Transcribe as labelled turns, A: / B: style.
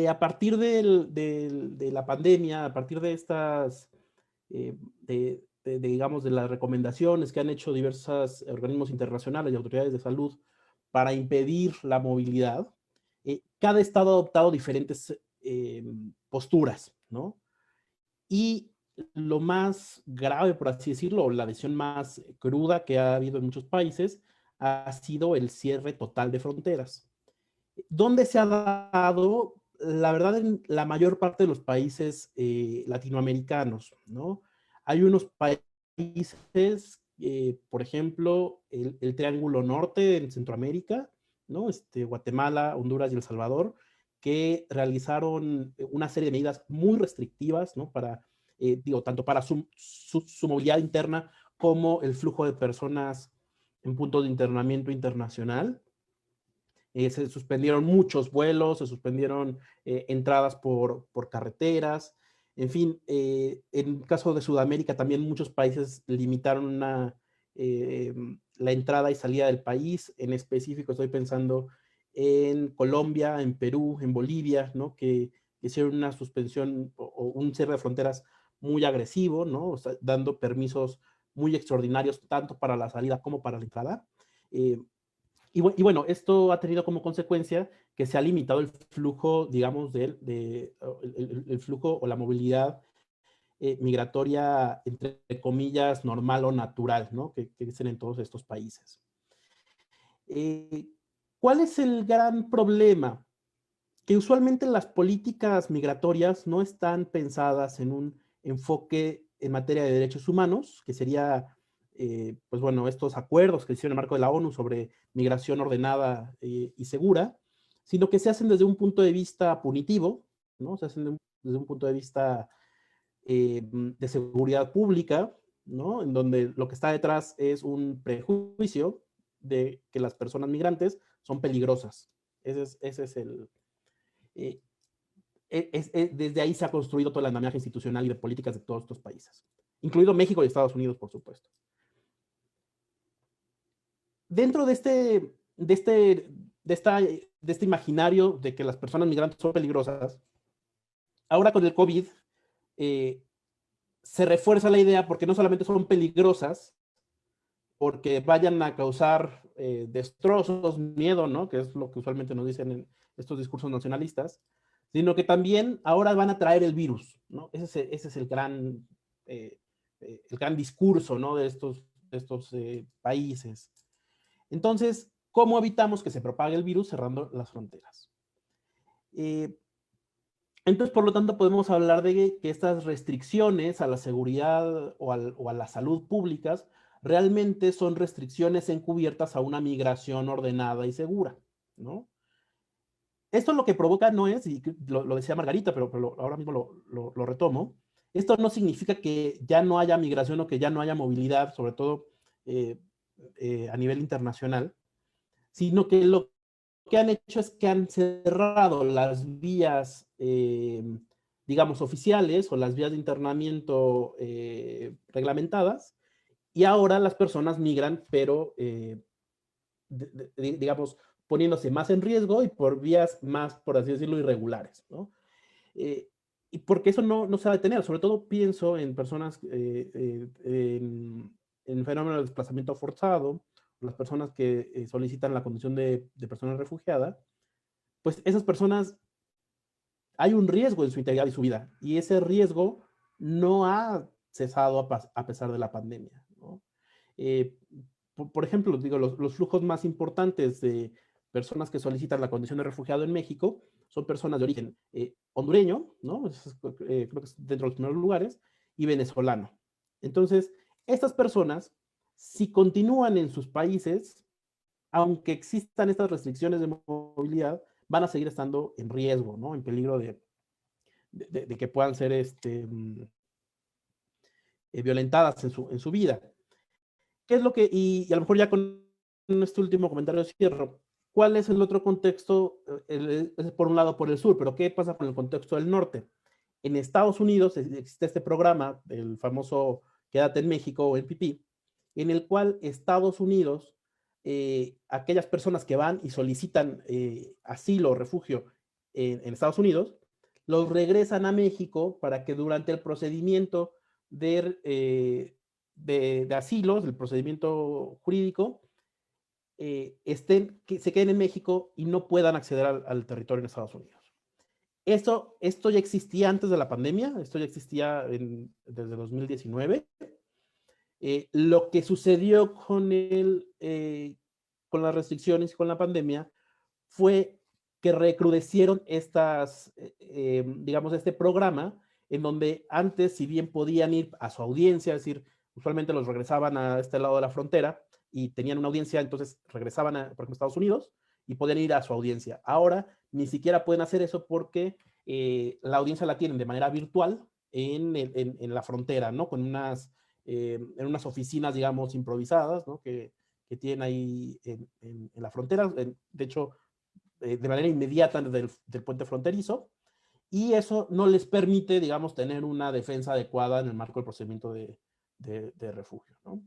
A: a partir de la pandemia, a partir de estas, digamos, de las recomendaciones que han hecho diversos organismos internacionales y autoridades de salud para impedir la movilidad, cada estado ha adoptado diferentes posturas, ¿no? Y lo más grave, por así decirlo, o la decisión más cruda que ha habido en muchos países, ha sido el cierre total de fronteras. ¿Dónde se ha dado? La verdad, en la mayor parte de los países latinoamericanos, ¿no? Hay unos países, por ejemplo, el Triángulo Norte en Centroamérica, ¿no? Guatemala, Honduras y El Salvador, que realizaron una serie de medidas muy restrictivas, ¿no? Para, digo, tanto para su movilidad interna como el flujo de personas en puntos de internamiento internacional. Se suspendieron muchos vuelos, se suspendieron entradas por carreteras, en fin, en el caso de Sudamérica también muchos países limitaron la entrada y salida del país, en específico estoy pensando en Colombia, en Perú, en Bolivia, ¿no? Que hicieron una suspensión o un cierre de fronteras muy agresivo, ¿no? O sea, dando permisos muy extraordinarios tanto para la salida como para la entrada. Y bueno, esto ha tenido como consecuencia que se ha limitado el flujo, digamos, el flujo o la movilidad migratoria, entre comillas, normal o natural, ¿no? Que dicen en todos estos países. Eh, ¿Cuál es el gran problema? Que usualmente las políticas migratorias no están pensadas en un enfoque en materia de derechos humanos, que sería, pues bueno, estos acuerdos que hicieron en el marco de la ONU sobre migración ordenada y segura, sino que se hacen desde un punto de vista punitivo, ¿no? Se hacen desde un punto de vista de seguridad pública, ¿no? En donde lo que está detrás es un prejuicio de que las personas migrantes son peligrosas. Ese es el, eh, desde ahí se ha construido todo el andamiaje institucional y de políticas de todos estos países, incluido México y Estados Unidos, por supuesto. Dentro de este imaginario de que las personas migrantes son peligrosas, ahora con el COVID eh, se refuerza la idea porque no solamente son peligrosas, porque vayan a causar destrozos, miedo, ¿no? Que es lo que usualmente nos dicen en estos discursos nacionalistas, sino que también ahora van a traer el virus, ¿no? Ese es el gran discurso, ¿no? De estos países. Entonces, ¿cómo evitamos que se propague el virus cerrando las fronteras? Entonces, por lo tanto, podemos hablar de que estas restricciones a la seguridad o a la salud públicas realmente son restricciones encubiertas a una migración ordenada y segura, ¿no? Esto lo que provoca no es, y lo decía Margarita, pero ahora mismo lo retomo, esto no significa que ya no haya migración o que ya no haya movilidad, sobre todo eh, a nivel internacional, sino que lo que han hecho es que han cerrado las vías, digamos, oficiales o las vías de internamiento reglamentadas, y ahora las personas migran, pero, digamos, poniéndose más en riesgo y por vías más, por así decirlo, irregulares, ¿no? Eh, y porque eso no se va a detener, sobre todo pienso en personas, en fenómeno de desplazamiento forzado, las personas que solicitan la condición de persona refugiada, pues esas personas, hay un riesgo en su integridad y su vida, y ese riesgo no ha cesado a pesar de la pandemia, ¿no? Eh, por ejemplo, digo, los flujos más importantes de personas que solicitan la condición de refugiado en México son personas de origen hondureño, ¿no? Creo que es dentro de los primeros lugares, y venezolano. Entonces, estas personas, si continúan en sus países, aunque existan estas restricciones de movilidad, van a seguir estando en riesgo, ¿no? En peligro de que puedan ser violentadas en su vida. ¿Qué es lo que, y a lo mejor ya con este último comentario cierro, cuál es el otro contexto? Es por un lado por el sur, pero ¿qué pasa con el contexto del norte? En Estados Unidos existe este programa, el famoso Quédate en México o NPP, en el cual Estados Unidos, aquellas personas que van y solicitan asilo o refugio en Estados Unidos, los regresan a México para que durante el procedimiento de asilos, el procedimiento jurídico, se queden en México y no puedan acceder al territorio en Estados Unidos. Esto ya existía antes de la pandemia, esto ya existía desde 2019. Lo que sucedió con las restricciones y con la pandemia fue que recrudecieron digamos, este programa, en donde antes, si bien podían ir a su audiencia, es decir, usualmente los regresaban a este lado de la frontera y tenían una audiencia, entonces regresaban por ejemplo, a Estados Unidos y podían ir a su audiencia. Ahora ni siquiera pueden hacer eso porque la audiencia la tienen de manera virtual en la frontera, ¿no? En unas oficinas, digamos, improvisadas, ¿no? Que tienen ahí en la frontera. De hecho, de manera inmediata del puente fronterizo, y eso no les permite, digamos, tener una defensa adecuada en el marco del procedimiento de refugio, ¿no?